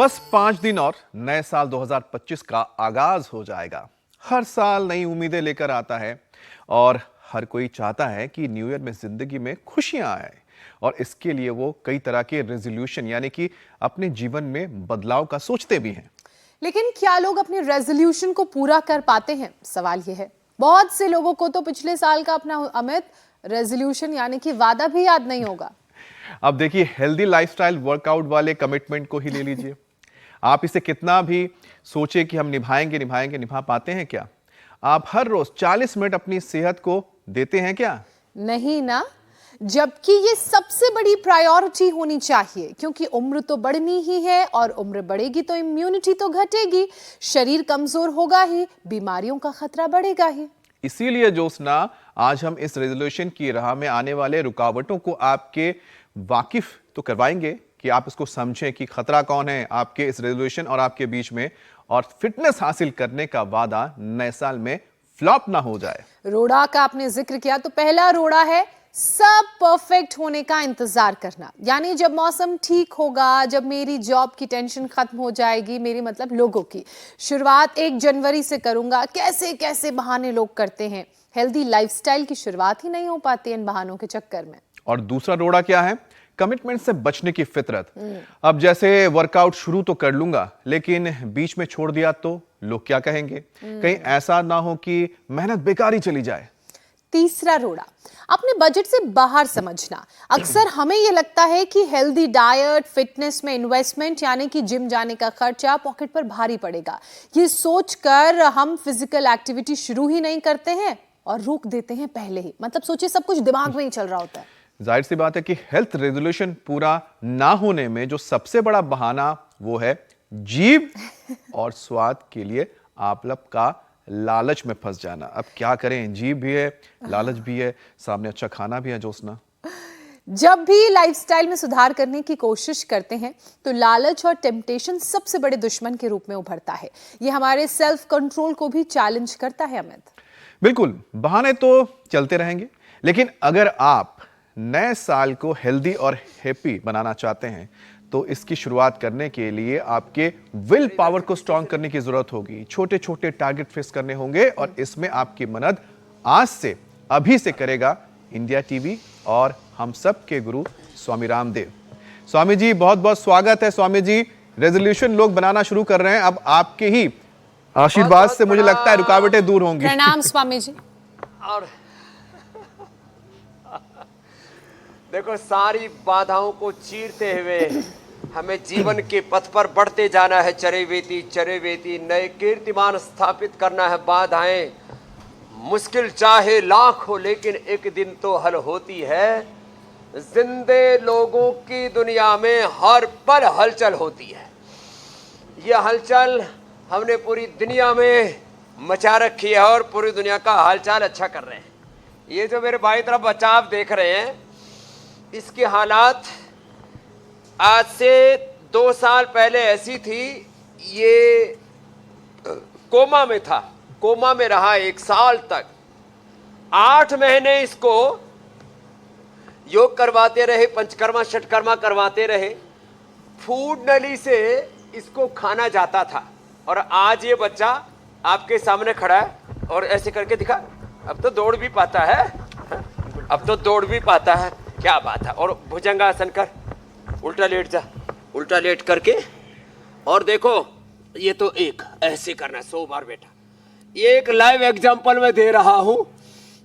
बस 5 दिन और नए साल 2025 का आगाज हो जाएगा। हर साल नई उम्मीदें लेकर आता है और हर कोई चाहता है कि न्यू ईयर में जिंदगी में खुशियां आए और इसके लिए वो कई तरह के रेजोल्यूशन यानी कि अपने जीवन में बदलाव का सोचते भी हैं। लेकिन क्या लोग अपने रेजोल्यूशन को पूरा कर पाते हैं? सवाल ये है। बहुत से लोगों को तो पिछले साल का अपना अमित रेजोल्यूशन यानी कि वादा भी याद नहीं होगा। अब देखिए, हेल्दी लाइफस्टाइल वर्कआउट वाले कमिटमेंट को ही ले लीजिए। आप इसे कितना भी सोचे कि हम निभाएंगे निभाएंगे, निभा पाते हैं क्या? आप हर रोज 40 मिनट अपनी सेहत को देते हैं क्या? नहीं ना, जबकि ये सबसे बड़ी प्रायोरिटी होनी चाहिए, क्योंकि उम्र तो बढ़नी ही है और उम्र बढ़ेगी तो इम्यूनिटी तो घटेगी, शरीर कमजोर होगा ही, बीमारियों का खतरा बढ़ेगा ही। इसीलिए जोस्ना, आज हम इस रेजोल्यूशन की राह में आने वाले रुकावटों को आपके वाकिफ तो करवाएंगे कि आप इसको समझें कि खतरा कौन है आपके इस रेजोल्यूशन और आपके बीच में, और फिटनेस हासिल करने का वादा नए साल में फ्लॉप ना हो जाए। रोड़ा का आपने जिक्र किया तो पहला रोड़ा है सब परफेक्ट होने का इंतजार करना। यानी जब मौसम ठीक होगा, जब मेरी जॉब की टेंशन खत्म हो जाएगी, मेरी मतलब लोगों की, शुरुआत 1 जनवरी से करूंगा। कैसे कैसे बहाने लोग करते हैं। हेल्दी लाइफस्टाइल की शुरुआत ही नहीं हो पाती इन बहानों के चक्कर में। और दूसरा रोड़ा क्या है? कमिटमेंट से बचने की फितरत। अब जैसे वर्कआउट शुरू तो कर लूंगा, लेकिन बीच में छोड़ दिया तो लोग क्या कहेंगे? कहीं ऐसा ना हो कि मेहनत बेकार ही चली जाए। तीसरा रोड़ा, अपने बजट से बाहर समझना। अक्सर हमें यह लगता है कि हेल्दी डाइट, फिटनेस में इन्वेस्टमेंट यानी कि जिम जाने का खर्चा पॉकेट पर भारी पड़ेगा। ये सोचकर हम फिजिकल एक्टिविटी शुरू ही नहीं करते हैं और रोक देते हैं पहले ही। मतलब सोचिए, सब कुछ दिमाग में ही चल रहा होता है। जाहिर सी बात है कि हेल्थ रेजोल्यूशन पूरा ना होने में जो सबसे बड़ा बहाना वो है जीभ और स्वाद के लिए आप लोग का लालच में फंस जाना। अब क्या करें, जीभ भी है, लालच भी है, सामने अच्छा खाना भी है। जोस्ना, जब भी लाइफस्टाइल में सुधार करने की कोशिश करते हैं तो लालच और टेम्पटेशन सबसे बड़े दुश्मन के रूप में उभरता है। ये हमारे सेल्फ कंट्रोल को भी चैलेंज करता है। अमित, बिल्कुल, बहाने तो चलते रहेंगे, लेकिन अगर आप नए साल को हेल्दी और हैप्पी बनाना चाहते हैं तो इसकी शुरुआत करने के लिए आपके विल पावर को स्ट्रॉन्ग करने की जरूरत होगी। छोटे छोटे टारगेट फेस करने होंगे और इसमें आपकी मदद आज से, अभी से करेगा इंडिया टीवी और हम सब के गुरु स्वामी रामदेव। स्वामी जी, बहुत बहुत स्वागत है। स्वामी जी, रेजोल्यूशन लोग बनाना शुरू कर रहे हैं, अब आपके ही आशीर्वाद से मुझे लगता है रुकावटें दूर होंगी। प्रणाम स्वामी जी। और देखो, सारी बाधाओं को चीरते हुए हमें जीवन के पथ पर बढ़ते जाना है। चरेवेती चरेवेती, नए कीर्तिमान स्थापित करना है। बाधाएं मुश्किल चाहे लाख हो, लेकिन एक दिन तो हल होती है। जिंदे लोगों की दुनिया में हर पल हलचल होती है। यह हलचल हमने पूरी दुनिया में मचा रखी है और पूरी दुनिया का हालचाल अच्छा कर रहे हैं। ये जो मेरे भाई तरफ बचाव देख रहे हैं, इसकी हालात आज से 2 साल पहले ऐसी थी। ये कोमा में था, कोमा में रहा 1 साल तक। 8 महीने इसको योग करवाते रहे, पंचकर्मा षटकर्मा करवाते रहे। फूड नली से इसको खाना जाता था और आज ये बच्चा आपके सामने खड़ा है और ऐसे करके दिखा। अब तो दौड़ भी पाता है, अब तो दौड़ भी पाता है। क्या बात है। और भुजंगासन कर, उल्टा लेट जा, उल्टा लेट करके, और देखो ये तो एक ऐसे करना 100 बार बेटा। ये एक लाइव एग्जांपल मैं दे रहा हूं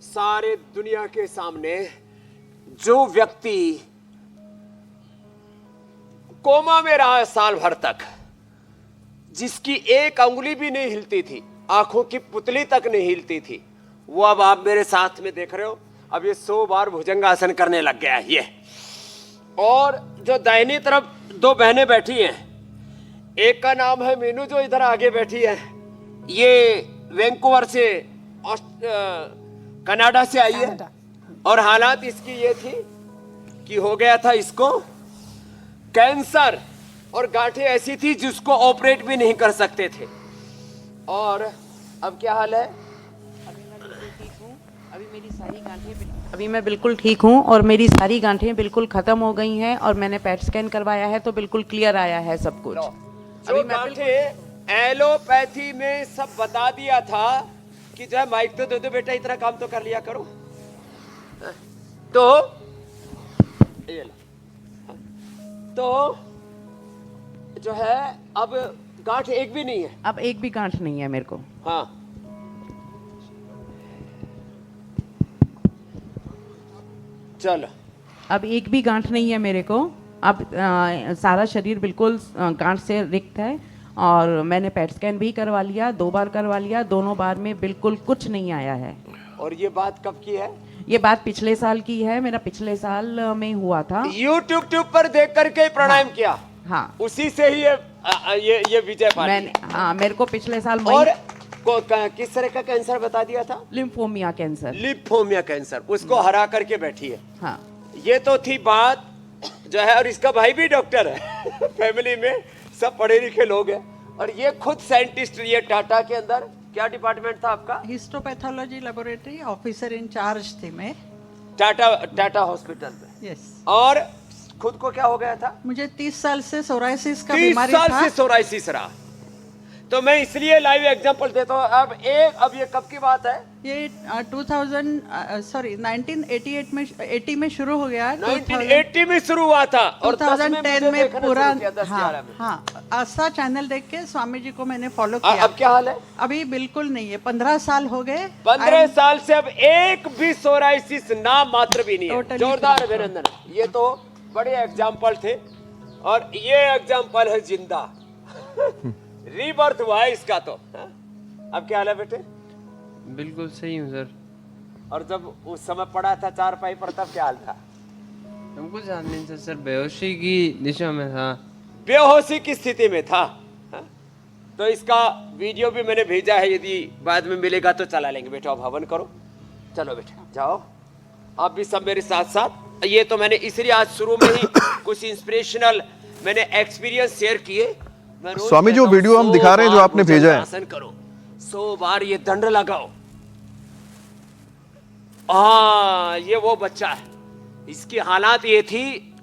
सारे दुनिया के सामने। जो व्यक्ति कोमा में रहा साल भर तक, जिसकी एक अंगुली भी नहीं हिलती थी, आंखों की पुतली तक नहीं हिलती थी, वो अब आप मेरे साथ में देख रहे हो, अब ये 100 बार भुजंगासन करने लग गया है ये। और जो दाहिनी तरफ 2 बहनें बैठी हैं, एक का नाम है मीनू जो इधर आगे बैठी है, ये वैंकूवर से कनाडा से आई है। और हालात इसकी ये थी कि हो गया था इसको कैंसर और गांठें ऐसी थी जिसको ऑपरेट भी नहीं कर सकते थे। और अब क्या हाल है? अभी मैं बिल्कुल ठीक हूँ और मेरी सारी गांठें बिल्कुल खत्म हो गई हैं और मैंने पेट स्कैन करवाया है तो बिल्कुल क्लियर आया है सब कुछ। जो गांठें एलोपैथी में सब बता दिया था कि जो है माइक तो दे दो बेटा, इतना काम तो कर लिया करो। तो ये लो। तो जो है अब गांठ एक भी नहीं है। अब एक भी गांठ नहीं है मेरे को। हाँ, चलो। अब एक भी गांठ नहीं है मेरे को। अब सारा शरीर बिल्कुल गांठ से रिक्त है और मैंने पेट स्कैन भी करवा लिया, 2 बार करवा लिया, दोनों बार में बिल्कुल कुछ नहीं आया है। और ये बात कब की है? ये बात पिछले साल की है, मेरा पिछले साल में हुआ था। YouTube पर देख करके प्राणायाम किया। हाँ, उसी से ही ये विजय पाली। मैंने हाँ, मेरे को पिछले साल और किस तरह का कैंसर बता दिया था? लिम्फोमिया कैंसर। लिम्फोमिया कैंसर, उसको हरा करके बैठी है। हाँ, ये तो थी बात जो है। और इसका भाई भी डॉक्टर है। फैमिली में सब पढ़े लिखे लोग हैं। और ये खुद साइंटिस्ट, ये टाटा के अंदर क्या डिपार्टमेंट था आपका? हिस्टोपैथोलॉजी लेबोरेटरी ऑफिसर इंचार्ज थी मैं टाटा हॉस्पिटल में। यस। और खुद को क्या हो गया था? मुझे 30 साल से सोराइसिस का 30 बीमारी साल था। से सोराइसिस रहा। तो मैं इसलिए लाइव एग्जांपल देता हूँ। अब ये कब की बात है? ये 1988 में 80 में शुरू हो गया। 1980 में शुरू हुआ था और 2010 में पूरा। हाँ, 10-11 में। हाँ, आस्था चैनल देख के स्वामी जी को मैंने फॉलो किया। अब क्या हाल है? अभी बिल्कुल नहीं है। 15 साल हो गए। 15 साल से अब एक भी सोराइसिस नाम मात्र भी नहीं है। Totally जोरदार अभिनंदन। ये तो बड़े एग्जाम्पल थे और ये एग्जाम्पल है जिंदा। रीबर्थ हुआ है इसका तो। अब क्या हाल है बेटे? बिल्कुल सही हूँ सर। और जब उस समय पड़ा था चारपाई पर तब क्या हाल था? हमको याद नहीं था सर, बेहोशी की दिशा में था। बेहोशी की स्थिति में था। तो इसका वीडियो भी मैंने भेजा है, यदि बाद में मिलेगा तो चला लेंगे। बेटा अब हवन करो, चलो बेटा जाओ। आप भी सब मेरे साथ साथ। ये तो मैंने इसलिए आज शुरू में ही कुछ इंस्पिरेशनल मैंने एक्सपीरियंस शेयर किए। स्वामी जो वीडियो हम दिखा रहे हैं, जो आपने भेजा है, आसन करो, 100 बार ये दंड लगाओ। हाँ, ये वो बच्चा है। इसकी हालात ये थी,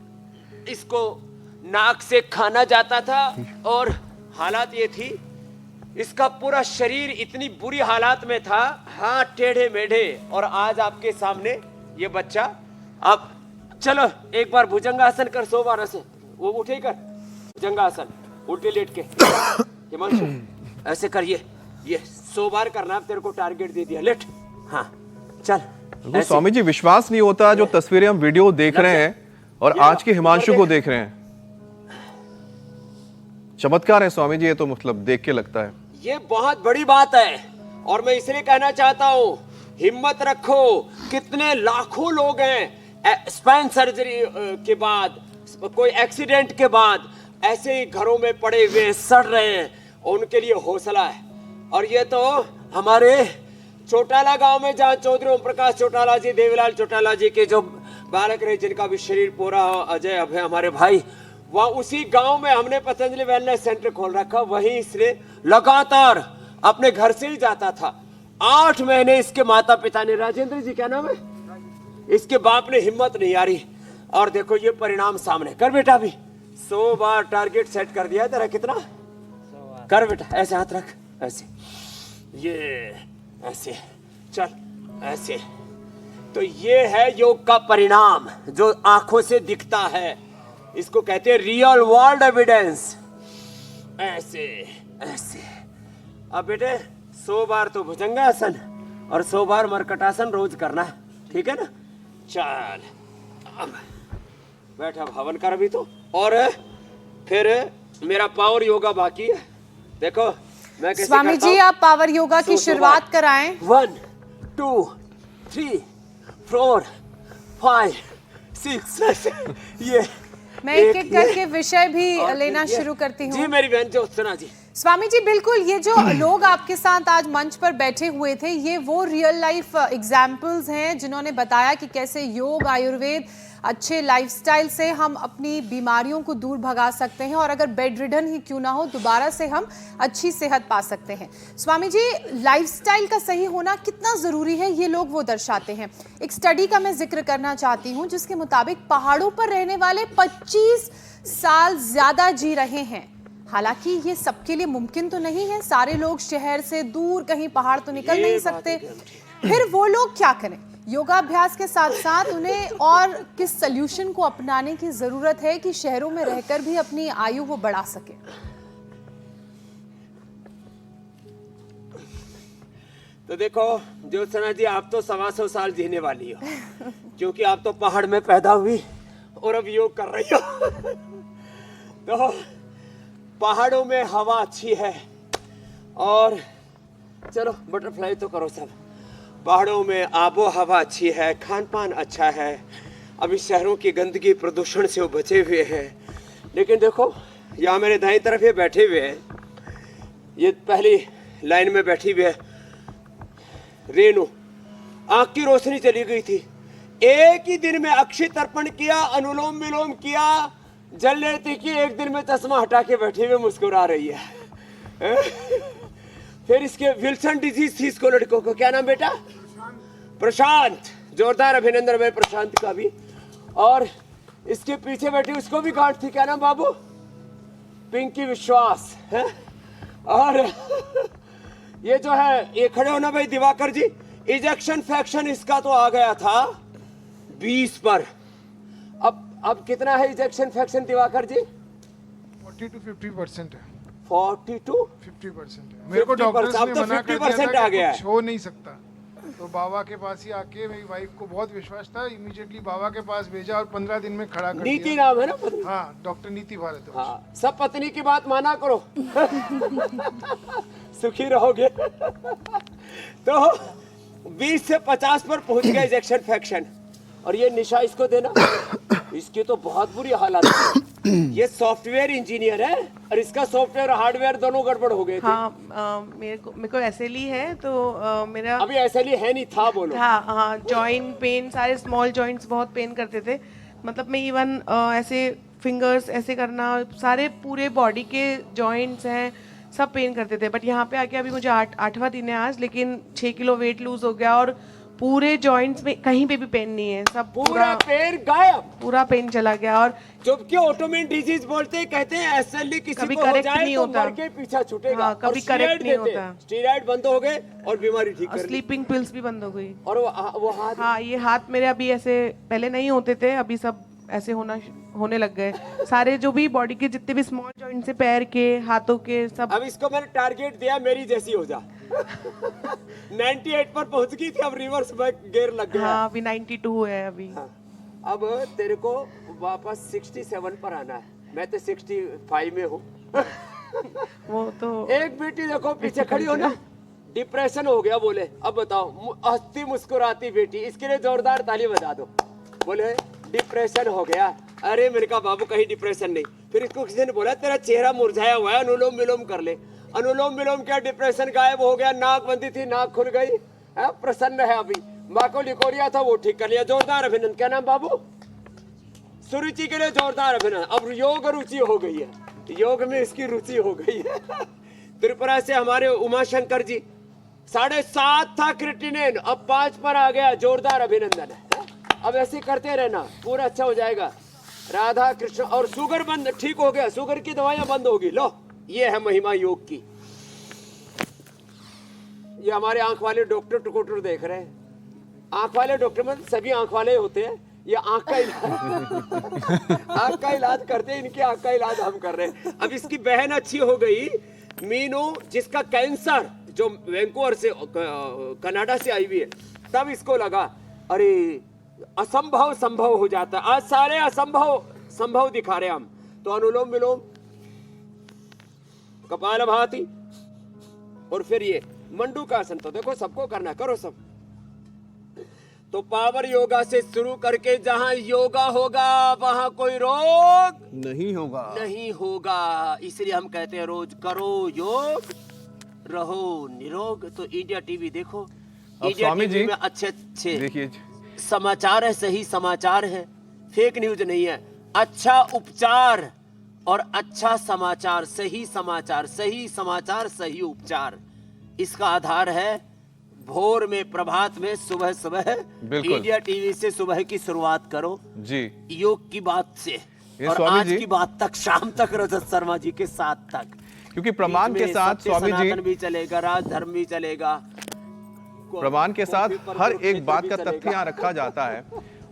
इसको नाक से खाना जाता था और हालात ये थी, इसका पूरा शरीर इतनी बुरी हालात में था, हाथ टेढ़े मेढ़े। और आज आपके सामने ये बच्चा। अब चलो एक बार भुजंगासन कर, 100 बार ऐसे वो उठे कर भुजंगासन, उल्टे लेट के। हिमांशु ऐसे करिए, ये 100 बार करना। तेरे को टारगेट दे दिया, लेट। हाँ चल। वो स्वामी जी विश्वास नहीं होता जो तस्वीरें हम वीडियो देख रहे हैं और आज के हिमांशु को देख रहे हैं। चमत्कार है स्वामी जी, ये तो मतलब देख के लगता है। ये बहुत बड़ी बात है और मैं इसलिए कहना चाहता हूं, हिम्मत रखो। कितने लाखों लोग हैं स्पाइन सर्जरी के बाद, कोई एक्सीडेंट के बाद ऐसे ही घरों में पड़े हुए सड़ रहे हैं। उनके लिए हौसला है। और ये तो हमारे चौटाला गांव में, जहां चौधरी ओम प्रकाश चौटाला जी, देवीलाल चौटाला जी के जो बालक रहे, जिनका भी शरीर पूरा अजय अभय हमारे भाई, वह उसी गांव में हमने पतंजलि वेलनेस सेंटर खोल रखा। वहीं इसलिए लगातार अपने घर से ही जाता था। 8 महीने इसके माता पिता ने, राजेंद्र जी क्या नाम है, इसके बाप ने हिम्मत नहीं हारी। और देखो ये परिणाम सामने। कर बेटा भी 100 बार टारगेट सेट कर दिया तेरा। कितना कर बेटा? ऐसे हाथ रख, ऐसे, ये ऐसे, चल ऐसे। तो ये है योग का परिणाम जो आंखों से दिखता है। इसको कहते हैं रियल वर्ल्ड एविडेंस। ऐसे ऐसे। अब बेटे 100 बार तो भुजंगासन और 100 बार मरकटासन रोज करना है, ठीक है ना? चल अब बैठ, अब हवन कर भी तो। और फिर मेरा पावर योगा बाकी है। देखो मैं कैसे स्वामी जी आप पावर योगा की शुरुआत कराएं। 1 2 3 4 5 6 ये मैं एक करके विषय भी लेना शुरू करती जी हूँ। मेरी बहन ज्योत्सना जी। स्वामी जी बिल्कुल, ये जो लोग आपके साथ आज मंच पर बैठे हुए थे, ये वो रियल लाइफ एग्जाम्पल्स हैं जिन्होंने बताया कि कैसे योग, आयुर्वेद, अच्छे लाइफस्टाइल से हम अपनी बीमारियों को दूर भगा सकते हैं और अगर बेड रिडन ही क्यों ना हो, दोबारा से हम अच्छी सेहत पा सकते हैं। स्वामी जी, लाइफस्टाइल का सही होना कितना ज़रूरी है, ये लोग वो दर्शाते हैं। एक स्टडी का मैं जिक्र करना चाहती हूँ जिसके मुताबिक पहाड़ों पर रहने वाले 25 साल ज़्यादा जी रहे हैं हालांकि ये सबके लिए मुमकिन तो नहीं है, सारे लोग शहर से दूर कहीं पहाड़ तो निकल नहीं सकते। फिर वो लोग क्या करें? योगाभ्यास के साथ साथ उन्हें और किस सल्यूशन को अपनाने की जरूरत है कि शहरों में रहकर भी अपनी आयु वो बढ़ा सके? तो देखो ज्योत्सना जी, आप तो 125 साल जीने वाली हो क्योंकि आप तो पहाड़ में पैदा हुई और अब योग कर रही हो। तो पहाड़ों में हवा अच्छी है और चलो बटरफ्लाई तो करो सब। पहाड़ों में आबो हवा अच्छी है, खान पान अच्छा है, अभी शहरों की गंदगी प्रदूषण से वो बचे हुए हैं। लेकिन देखो यहाँ मेरे दाईं तरफ ये बैठे हुए हैं, ये पहली लाइन में बैठी हुई है रेनू, आंख की रोशनी चली गई थी। एक ही दिन में अक्षय तर्पण किया, अनुलोम विलोम किया, जल लेती की, एक दिन में चश्मा हटा के बैठे हुए मुस्कुरा रही है। फिर इसके विल्सन डिजीज थी इसको, लड़कों को। क्या नाम बेटा? प्रशांत। जोरदार अभिनंदन भाई प्रशांत का भी। और इसके पीछे बैठी उसको भी गांठ थी। क्या नाम बाबू? पिंकी विश्वास है। और ये जो है, ये खड़े हो ना भाई दिवाकर जी, इजेक्शन फ्रैक्शन इसका तो आ गया था 20 पर। अब कितना है ejection fraction Diwakar ji? 40 to 50% है। 40 to 50% है। मेरे को डॉक्टर्स ने अब तो मना कर दिया 50% था आ कि गया कुछ हो नहीं सकता। तो बाबा के पास ही आके, मेरी वाइफ को बहुत विश्वास था, इमीडिएटली बाबा के पास भेजा और 15 दिन में खड़ा कर नीति दिया। नाम है ना पत्नी? हाँ, डॉक्टर नीति भारत। हाँ, सब पत्नी की बात माना करो सुखी रहोगे। तो 20 से 50 पर पहुंच गया इजेक्शन फ्रैक्शन। और ये निशा इसको देना, इसकी तो बहुत बुरी हालत है। ये सॉफ्टवेयर इंजीनियर है और इसका सॉफ्टवेयर हार्डवेयर दोनों गड़बड़ हो गए थे। हाँ, मेरे को एसएलई है, तो मेरा अभी एसएलई है नहीं था, बोलो। हाँ, जॉइंट पेन, सारे स्मॉल जॉइंट्स बहुत पेन करते थे। मतलब मैं इवन ऐसे फिंगर्स ऐसे करना, सारे पूरे बॉडी के जॉइंट्स हैं, सब पेन करते थे। बट यहाँ पे आके अभी मुझे 8वां दिन है आज, लेकिन 6 किलो वेट लूज हो गया और पूरे जॉइंट्स में कहीं पे भी पेन नहीं है, सब पूरा पेन गायब, पूरा पेन चला गया। और जबकि ऑटोमेन डिजीज बोलते हैं, कहते हैं एसएलई किसी कभी को हो करेक्ट जाए नहीं तो होता। मर के पीछा छूटेगा। हाँ, कभी और करेक्ट स्टेरॉइड नहीं देते, होता। स्टेरॉइड बंद हो गए और बीमारी ठीक कर ली। स्लीपिंग पिल्स भी बंद हो गई। और वो हाथ, हाँ, ये हाथ मेरे अभी ऐसे पहले नहीं होते थे, अभी सब ऐसे होने लग गए। सारे जो भी बॉडी के जितने भी स्मॉल जॉइंट्स है, पैर के, हाथों के, सब। अब इसको मैंने टारगेट दिया, मेरी जैसी हो जा। 98 पर पहुंच गई थी, अब रिवर्स बैक गियर लग गया। हाँ, अभी 92 है अभी। हाँ, अब तेरे को वापस 67 पर आना है। मैं तो 65 में हूँ। वो तो एक बेटी देखो पीछे खड़ी हो ना, डिप्रेशन हो गया बोले। अब बताओ, हंसती मुस्कुराती बेटी, इसके लिए जोरदार ताली बजा दो। बोले डिप्रेशन हो गया। अरे मेरे का बाबू कहीं डिप्रेशन नहीं। फिर इसको किसी ने बोला तेरा चेहरा मुरझाया हुआ है, अनुलोम विलोम कर ले। अनुलोम विलोम क्या, डिप्रेशन गायब हो गया। नाक बंदी थी, नाक खुल गई है, प्रसन्न है। अभी माँ को लिकोरिया था, वो ठीक कर लिया। जोरदार अभिनंदन। क्या नाम बाबू? सुरुचि के लिए जोरदार अभिनंदन। अब योग रुचि हो गई है, योग में इसकी रुचि हो गई है। त्रिपुरा से हमारे उमा शंकर जी, 7.5 था क्रिएटिनिन, अब 5 पर आ गया। जोरदार अभिनंदन है। अब ऐसे करते रहना, पूरा अच्छा हो जाएगा। राधा कृष्ण। और शुगर बंद, ठीक हो गया, शुगर की दवाइयां बंद होगी। लो, ये है महिमा योग की। ये हमारे आंख वाले डॉक्टर टुकुटर देख रहे हैं। आंख वाले डॉक्टर में सभी आंख वाले होते हैं। ये आंख का इलाज आंख का इलाज करते हैं, इनके आंख का इलाज हम कर रहे हैं। अब इसकी बहन अच्छी हो गई, मीनू, जिसका कैंसर, जो वैंकूवर से, कनाडा से आई हुई है। तब इसको लगा अरे असंभव संभव हो जाता है। आज सारे असंभव संभव दिखा रहे हम। तो अनुलोम विलोम, कपालभाति, और फिर ये मंडूकासन। तो देखो सबको करना, करो सब। तो पावर योगा से शुरू करके जहां योगा होगा वहां कोई रोग नहीं होगा, नहीं होगा। इसलिए हम कहते हैं रोज करो योग, रहो निरोग। तो इंडिया टीवी देखो, अब इंडिया स्वामी टीवी जी में अच्छे अच्छे देखिए, समाचार है, सही समाचार है, फेक न्यूज नहीं है। अच्छा उपचार और अच्छा समाचार, सही समाचार, सही समाचार, सही उपचार, इसका आधार है भोर में, प्रभात में, सुबह सुबह बिल्कुल। इंडिया टीवी से सुबह की शुरुआत करो जी। योग की बात से। ये और स्वामी आज जी की बात तक शाम तक रजत शर्मा जी के साथ तक, क्योंकि प्रमाण बीच के में साथ सत्य स्वामी जी सनातन भी चलेगा, राजधर्म भी चलेगा, प्रमाण के साथ कॉपी पर हर कुरुक्षेत्र एक बात भी का तथ्य चलेगा। यहाँ रखा जाता है।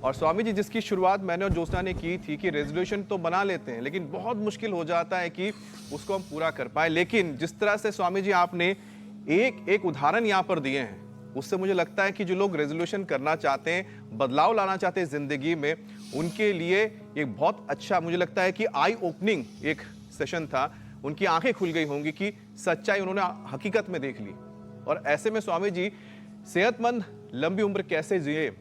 और स्वामी जी जिसकी शुरुआत मैंने और ज्योत्सना ने की थी कि रेजोल्यूशन तो बना लेते हैं लेकिन बहुत मुश्किल हो जाता है कि उसको हम पूरा कर पाए। लेकिन जिस तरह से स्वामी जी आपने एक एक उदाहरण यहाँ पर दिए हैं, उससे मुझे लगता है कि जो लोग रेजोल्यूशन करना चाहते हैं, बदलाव लाना चाहते हैं जिंदगी में, उनके लिए एक बहुत अच्छा, मुझे लगता है कि आई ओपनिंग एक सेशन था। उनकी आंखें खुल गई होंगी कि सच्चाई उन्होंने हकीकत में देख ली। और ऐसे में स्वामी जी सेहतमंद लंबी उम्र कैसे जिए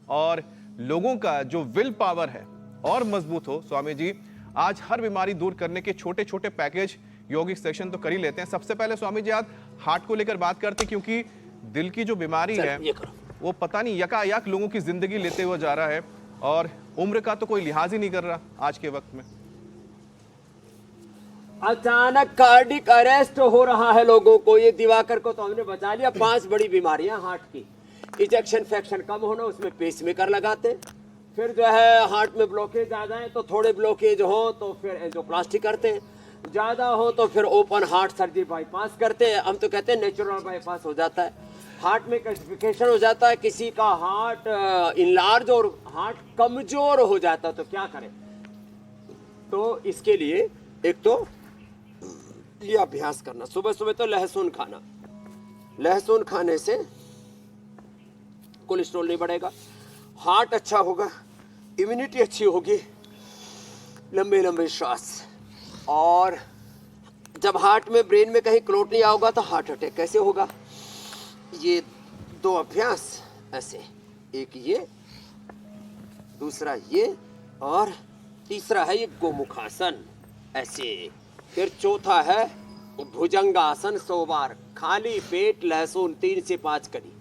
और लोगों का जो विल पावर है और मजबूत हो। स्वामी जी आज हर बीमारी दूर करने के छोटे छोटे पैकेज यौगिक सेशन तो कर ही लेते हैं। सबसे पहले स्वामी जी आज हार्ट को लेकर बात करते हैं, क्योंकि दिल की जो बीमारी है वो पता नहीं यकायक लोगों की जिंदगी लेते हुए जा रहा है और उम्र का तो कोई लिहाज ही नहीं कर रहा आज के वक्त में। अचानक कार्डिक अरेस्ट हो रहा है लोगों को। ये दिवाकर को तो हमने बचा लिया। 5 बड़ी बीमारियां हार्ट की, इजेक्शन फ्रैक्शन कम होना, उसमें पेसमेकर लगाते, फिर जो है हार्ट में ब्लॉकेज आ जाए तो थोड़े ब्लॉकेज हो तो फिर एंजियोप्लास्टी करते हैं, ज्यादा हो तो फिर ओपन हार्ट सर्जरी बाईपास करते हैं। हम तो कहते हैं नेचुरल बाईपास हो जाता है। हार्ट में कैल्सिफिकेशन हो जाता है, किसी का हार्ट इनलार्ज और हार्ट कमजोर हो जाता है, तो क्या करें? तो इसके लिए एक तो ये अभ्यास करना, सुबह सुबह तो लहसुन खाना। लहसुन खाने से कोलेस्ट्रॉल नहीं बढ़ेगा, हार्ट अच्छा होगा, इम्यूनिटी अच्छी होगी, लंबे लंबे श्वास। और जब हार्ट में, ब्रेन में कहीं क्लॉट नहीं आओगा तो हार्ट अटैक कैसे होगा? ये 2 अभ्यास ऐसे, एक ये, दूसरा ये, और तीसरा है ये गोमुखासन ऐसे। फिर चौथा है भुजंगासन 100 बार, खाली पेट लहसुन 3 से 5 कली।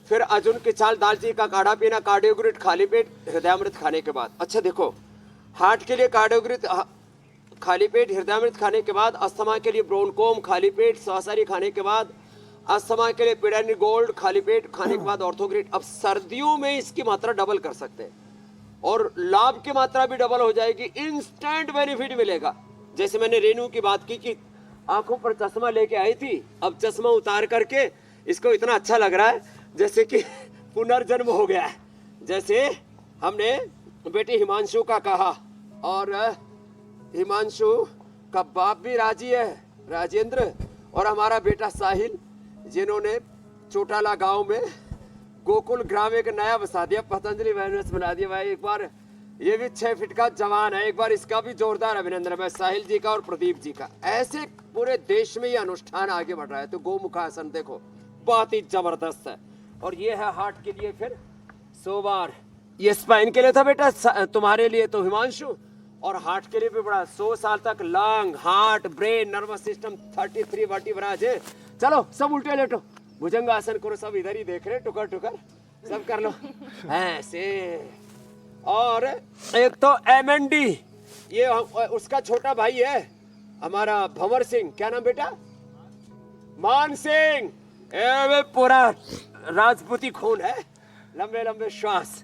फिर अर्जुन की चाल, दालचीनी का काढ़ा पीना, कार्डियोग्रिट खाली पेट, हृदयामृत खाने के बाद। अच्छा देखो, हार्ट के लिए कार्डियोग्रिट खाली पेट, हृदयामृत खाने के बाद, अस्थमा के लिए ब्रोनकोम खाली पेट, सहसारी खाने के बाद, अस्थमा के लिए पिडानी गोल्ड खाली पेट खाने के बाद ऑर्थोग्रिट। अब सर्दियों में इसकी मात्रा डबल कर सकते हैं और लाभ की मात्रा भी डबल हो जाएगी, इंस्टेंट बेनिफिट मिलेगा। जैसे मैंने रेनू की बात की कि आंखों पर चश्मा लेके आई थी, अब चश्मा उतार करके इसको इतना अच्छा लग रहा है जैसे कि पुनर्जन्म हो गया है। जैसे हमने बेटे हिमांशु का कहा, और हिमांशु का बाप भी राजी है, राजेंद्र, और हमारा बेटा साहिल, जिन्होंने चोटाला गांव में गोकुल ग्राम एक नया बसा दिया, पतंजलि वेलनेस बना दिया। भाई एक बार ये भी 6 फीट का जवान है, एक बार इसका भी जोरदार अभिनंदन है, साहिल जी का और प्रदीप जी का। ऐसे पूरे देश में ये अनुष्ठान आगे बढ़ रहा है। तो गोमुखासन देखो बहुत ही जबरदस्त है। और ये है हार्ट के लिए फिर 100 बार। ये स्पाइन के लिए था बेटा, तुम्हारे लिए तो हिमांशु, और हार्ट के लिए भी बड़ा 100 साल तक lung, heart, brain, nervous system 33 vertebrae है। चलो सब उल्टे लेटो, भुजंगासन करो, सब इधर ही देख रहे, टुकर टुकर सब कर लो ऐसे। और एक तो MND, ये उसका छोटा भाई है हमारा भंवर सिंह, क्या नाम बेटा? मान सिंह। पूरा राजपूती खून है, लंबे लंबे श्वास।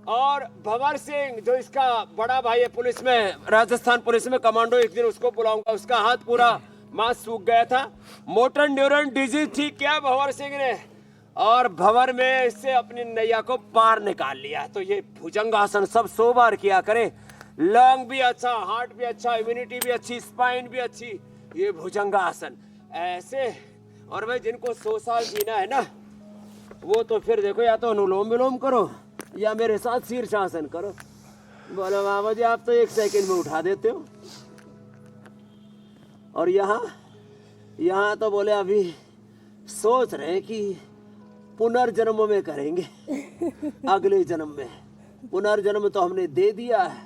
और भंवर सिंह जो इसका बड़ा भाई है, पुलिस में, राजस्थान पुलिस में कमांडो, एक दिन उसको बुलाऊंगा। उसका हाथ पूरा मांस सूख गया था, मोटर न्यूरन डिजीज ठीक किया भंवर सिंह ने, और भंवर में इससे अपनी नैया को पार निकाल लिया। तो ये भुजंगासन सब 100 बार किया करें। लंग भी अच्छा, हार्ट भी अच्छा, इम्यूनिटी भी अच्छी, स्पाइन भी अच्छी, ये भुजंगासन ऐसे। और भाई जिनको 100 साल जीना है ना, वो तो फिर देखो या तो अनुलोम विलोम करो या मेरे साथ शीर्षासन करो। बोलो बाबा जी आप तो 1 सेकंड में उठा देते हो। और यहाँ तो बोले अभी सोच रहे हैं कि पुनर्जन्म में करेंगे, अगले जन्म में। पुनर्जन्म तो हमने दे दिया है।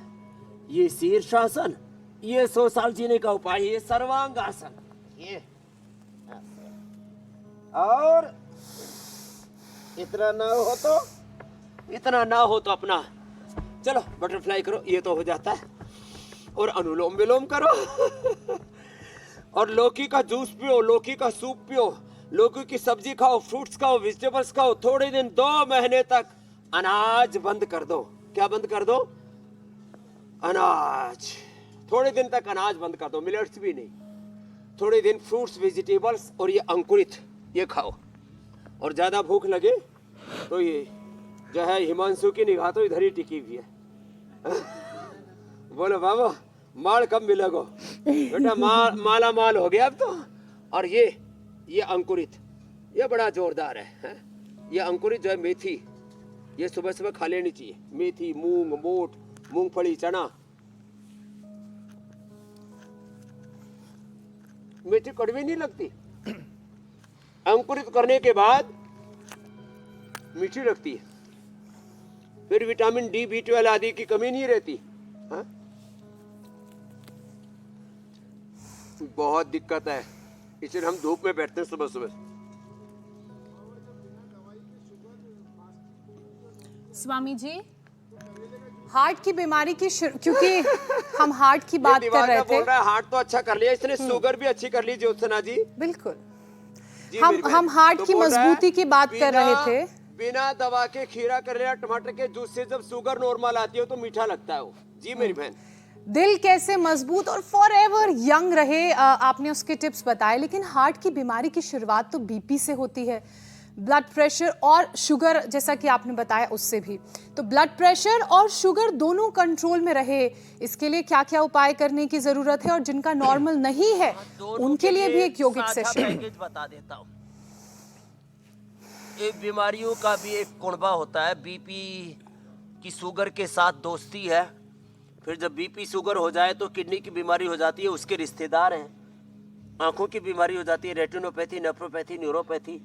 ये शीर्षासन, ये 100 साल जीने का उपाय, ये सर्वांगासन, ये। और इतना ना हो तो अपना चलो बटरफ्लाई करो, ये तो हो जाता है। और अनुलोम विलोम करो और लौकी का जूस पियो, लौकी का सूप पियो, लौकी की सब्जी खाओ, फ्रूट्स खाओ, वेजिटेबल्स खाओ। थोड़े दिन 2 महीने तक अनाज बंद कर दो। क्या बंद कर दो? अनाज, थोड़े दिन तक अनाज बंद कर दो, मिलेट्स भी नहीं। थोड़े दिन फ्रूट्स, वेजिटेबल्स और ये अंकुरित ये खाओ। और ज्यादा भूख लगे तो ये जो है हिमांशु की निगाह तो इधर ही टिकी हुई है। बोलो बाबा माल कब मिलेगा बेटा, माला माल हो गया अब तो। और ये अंकुरित ये बड़ा जोरदार है। ये अंकुरित जो है मेथी, ये सुबह सुबह खा लेनी चाहिए। मेथी, मूंग, मोठ, मूंगफली, चना। मेथी कड़वी नहीं लगती, अंकुरित करने के बाद मीठी लगती है। फिर विटामिन डी, B12 आदि की कमी नहीं रहती। हाँ? बहुत दिक्कत है, इसलिए हम धूप में बैठते हैं सुबह सुबह। स्वामी जी, हार्ट की बीमारी की क्योंकि हम हार्ट की बात कर रहे थे। बोल रहा है हार्ट तो अच्छा कर लिया इसने, शुगर भी अच्छी कर ली ज्योत्सना जी। बिल्कुल, जी हम हार्ट तो की बोल रहा है, मजबूती की बात कर रहे थे। बिना दवा के खीरा, करेला, टमाटर के जूस से जब शुगर नॉर्मल आती है तो मीठा लगता है वो। जी मेरी बहन, दिल कैसे मजबूत और फॉर एवर यंग रहे, आपने उसके टिप्स बताए। लेकिन हार्ट की बीमारी की शुरुआत तो बीपी से होती है, ब्लड प्रेशर और शुगर, जैसा कि आपने बताया उससे भी। तो ब्लड प्रेशर और शुगर दोनों कंट्रोल में रहे, इसके लिए क्या क्या उपाय करने की जरूरत है? और जिनका नॉर्मल नहीं है उनके लिए भी एक यौगिक सेशन पैकेज बता देता हूँ। एक बीमारियों का भी एक कुनबा होता है। बीपी की शुगर के साथ दोस्ती है। फिर जब बीपी शुगर हो जाए तो किडनी की बीमारी हो जाती है, उसके रिश्तेदार हैं। आंखों की बीमारी हो जाती है, रेटिनोपैथी, नेफ्रोपैथी, न्यूरोपैथी।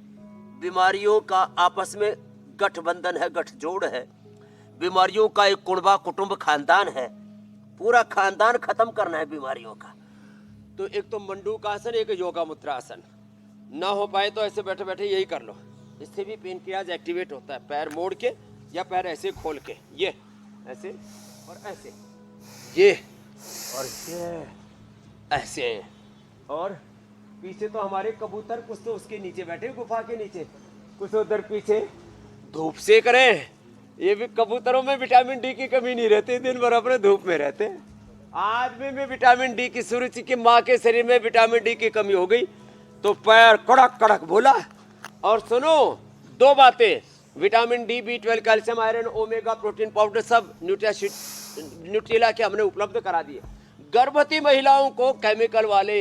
बीमारियों का आपस में गठबंधन है, गठजोड़ है। बीमारियों का एक कुनबा, कुटुंब, खानदान है। पूरा खानदान खत्म करना है बीमारियों का। तो एक तो मंडूकासन, एक योगा मुद्रासन। ना हो पाए तो ऐसे बैठे बैठे यही कर लो, इससे भी पेनक्रियाज एक्टिवेट होता है। पैर मोड़ के या पैर ऐसे खोल के, ये ऐसे और ऐसे, ये और ये ऐसे। और पीछे तो हमारे कबूतर, कुछ तो उसके नीचे बैठे गुफा के नीचे, कुछ उधर पीछे धूप सेक रहे हैं। ये भी कबूतरों में विटामिन डी की कमी नहीं रहती, दिन भर अपने धूप में रहते हैं। आदमी में विटामिन डी की सुरुचि की, माँ के शरीर में विटामिन डी की कमी हो गई तो पैर कड़क कड़क बोला। और सुनो दो बातें, vitamin D, B12, calcium, iron, omega, protein powder सब न्यूट्रिला के हमने उपलब्ध करा दिए। गर्भवती महिलाओं को केमिकल वाले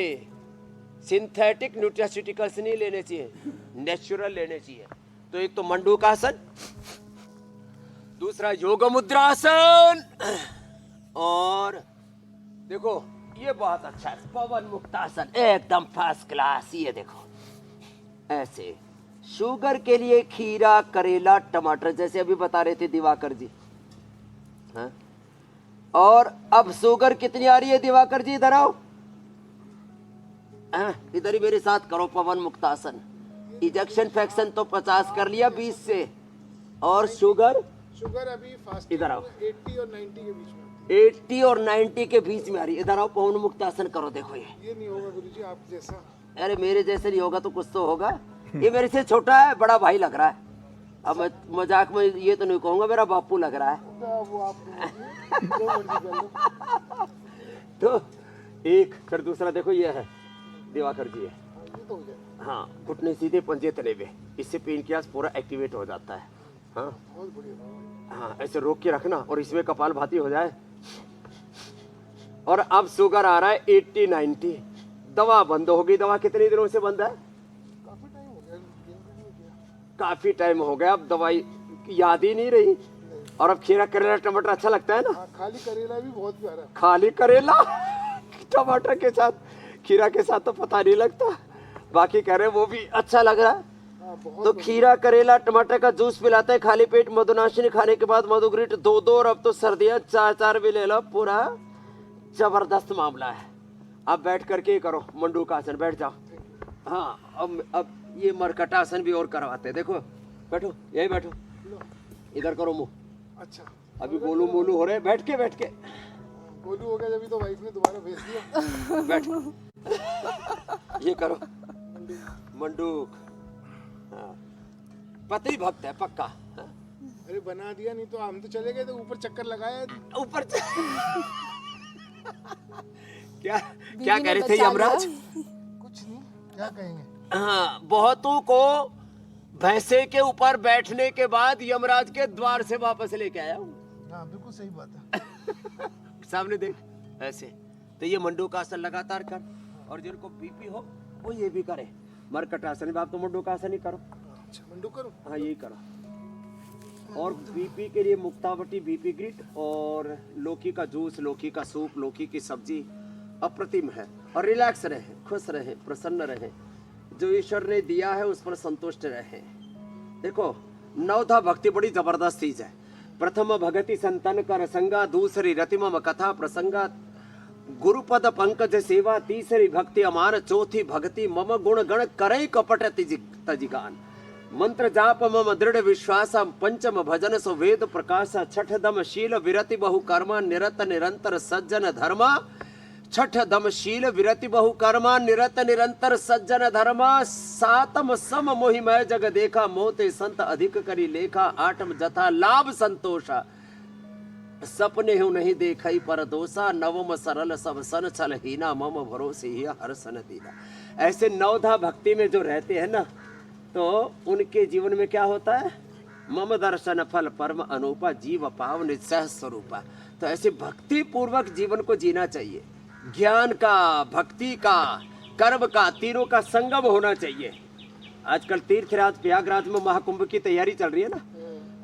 सिंथेटिक न्यूट्रास्यूटिकल्स नहीं लेने चाहिए, नेचुरल लेने चाहिए। तो एक तो मंडूकासन, दूसरा योग मुद्रासन, और देखो ये बहुत अच्छा है पवन मुक्तासन, एकदम फर्स्ट क्लास। ये देखो ऐसे। शुगर के लिए खीरा, करेला, टमाटर, जैसे अभी बता रहे थे दिवाकर जी। हाँ? और अब शुगर कितनी आ रही है दिवाकर जी? इधर आओ, इधर ही मेरे साथ करो पवन मुक्तासन। इजेक्शन फ्रैक्शन तो 50 कर लिया 20 से, और शुगर अभी फास्ट इधर आओ, 80 और 90 के बीच में, 80 और 90 के बीच में आ रही है। इधर आओ, पवन मुक्तासन करो। देखो ये नहीं होगा गुरुजी आप जैसा। अरे मेरे जैसे नहीं होगा तो कुछ तो होगा। ये मेरे से छोटा है, बड़ा भाई लग रहा है। अब मैं मजाक में ये तो नहीं कहूंगा मेरा बापू लग रहा है। वो आप जो मर्जी कर लो। तो एक, फिर दूसरा देखो ये है दिवाकर जी है। ये तो हो जाए। हाँ, घुटने सीधे, पंजे तले हुए, इससे पेनक्रियाज पूरा एक्टिवेट हो जाता है। हाँ बहुत बढ़िया। हाँ, ऐसे रोक के रखना और इसमें कपाल भाती हो जाए। और अब शुगर आ रहा है 80, 90। दवा बंद हो गई। दवा कितने दिनों से बंद है? काफी टाइम हो गया, नहीं किया। काफी टाइम हो गया, अब दवाई याद ही नहीं रही। और अब खीरा, करेला, टमाटर अच्छा लगता है ना? हाँ, खाली करेला भी बहुत प्यारा है। खाली करेला टमाटर के साथ, खीरा के साथ तो पता नहीं लगता, बाकी कह रहे वो भी अच्छा लग रहा है। हाँ, बहुत तो खीरा, करेला, टमाटर का जूस पिलाते हैं खाली पेट। मधुनाशिनी खाने के बाद मधुग्रिट 2-2, और अब तो सर्दियां 4-4 भी ले लो। पूरा जबरदस्त मामला है। अब बैठ करके ही करो मंडूकासन, बैठ जाओ। हाँ, अब ये मरकटासन भी और करवाते हैं। देखो बैठो, यही बैठो, इधर करो मुंह। अच्छा, अभी गोलू मोलू हो रहे, बैठ के गोलू हो गया जब तो वाइफ ने दोबारा भेज दिया। बैठ ये करो मंडूक। हाँ, पति भक्त है पक्का। हाँ? अरे बना दिया, नहीं तो हम तो चले गए तो ऊपर चक्कर लगाया। ऊपर क्या बीवी क्या ने कह रहे थे बचा यमराज? लिया। कुछ नहीं, क्या कहेंगे। हाँ, बहुतों को भैंसे के ऊपर बैठने के बाद यमराज के द्वार से वापस लेके आया हूँ। हाँ बिल्कुल सही बात है। सामने देख ऐसे। तो ये मंडूकासन लगातार कर, और जिनको बीपी हो वो ये भी करे। मरकटासन, आप तो मंडूकासन ही करो। अच्छा मंडू करो। हाँ यही करो। और बीपी के लिए मुक्तावटी बीपी ग्रिट और लौकी का जूस, लौकी का सूप, लौकी की सब्जी अप्रतिम है। और रिलैक्स रहे, खुश रहे, प्रसन्न रहे, जो ईश्वर ने दिया है उस पर संतुष्ट रहे। देखो नवधा भक्ति बड़ी जबरदस्त चीज है। प्रथम भगति संतन कर संगा, दूसरी रतिमम कथा प्रसंगा, गुरुपद पंकज सेवा, तीसरी भक्ति अमार, चौथी भक्ति मम गुण गण करई कपट तजिगान, मंत्र जाप मम दृढ़ विश्वास, पंचम भजन सो वेद प्रकाश, छठ दम शील विरति बहु कर्मा, निरत निरंतर सज्जन धर्मा, छठ दम शील विरति बहु कर्मा, निरत निरंतर सज्जन धर्मा, सातम सम मोहिमय जग देखा, मोते संत अधिक करी लेखा, आठम जथा लाभ संतोषा, सपने हूँ नहीं देखई पर दोषा, नवम सरल सब सन छल हीना, मम भरोसे ही हर सन दीना। ऐसे नवधा भक्ति में जो रहते हैं ना, तो उनके जीवन में क्या होता है? मम दर्शन फल परम अनूपा, जीव पावन निश्चय स्वरूपा। तो ऐसे भक्ति पूर्वक जीवन को जीना चाहिए। ज्ञान का, भक्ति का, कर्म का, तीनों का संगम होना चाहिए। आजकल तीर्थराज प्रयागराज में महाकुंभ की तैयारी चल रही है ना,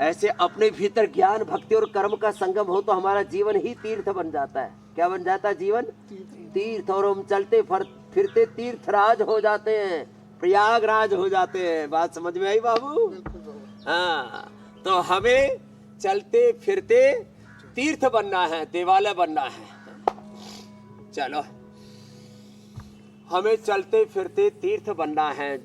ऐसे अपने भीतर ज्ञान, भक्ति और कर्म का संगम हो तो हमारा जीवन ही तीर्थ बन जाता है। क्या बन जाता है? जीवन तीर्थ। और हम चलते फिरते तीर्थराज हो जाते हैं, प्रयागराज हो जाते हैं। बात समझ में आई बाबू? हाँ, तो हमें चलते फिरते तीर्थ बनना है, देवालय बनना है। चलो, हमें चलते फिरते तीर्थ बनना है,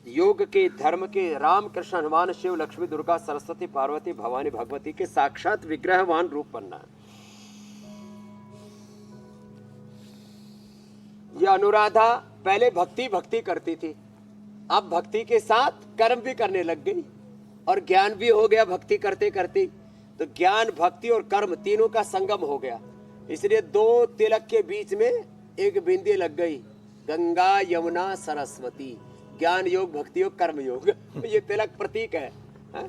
योग के, धर्म के, राम कृष्ण हनुमान शिव लक्ष्मी दुर्गा सरस्वती पार्वती भवानी भगवती के साक्षात विग्रहवान रूप बनना है। ये अनुराधा पहले भक्ति करती थी, अब भक्ति के साथ कर्म भी करने लग गई और ज्ञान भी हो गया भक्ति करते करते। तो ज्ञान, भक्ति और कर्म तीनों का संगम हो गया, इसलिए दो तिलक के बीच में एक बिंदी लग गई, गंगा यमुना सरस्वती। ज्ञान योग, भक्ति योग, कर्म योग, ये तिलक प्रतीक है, हा?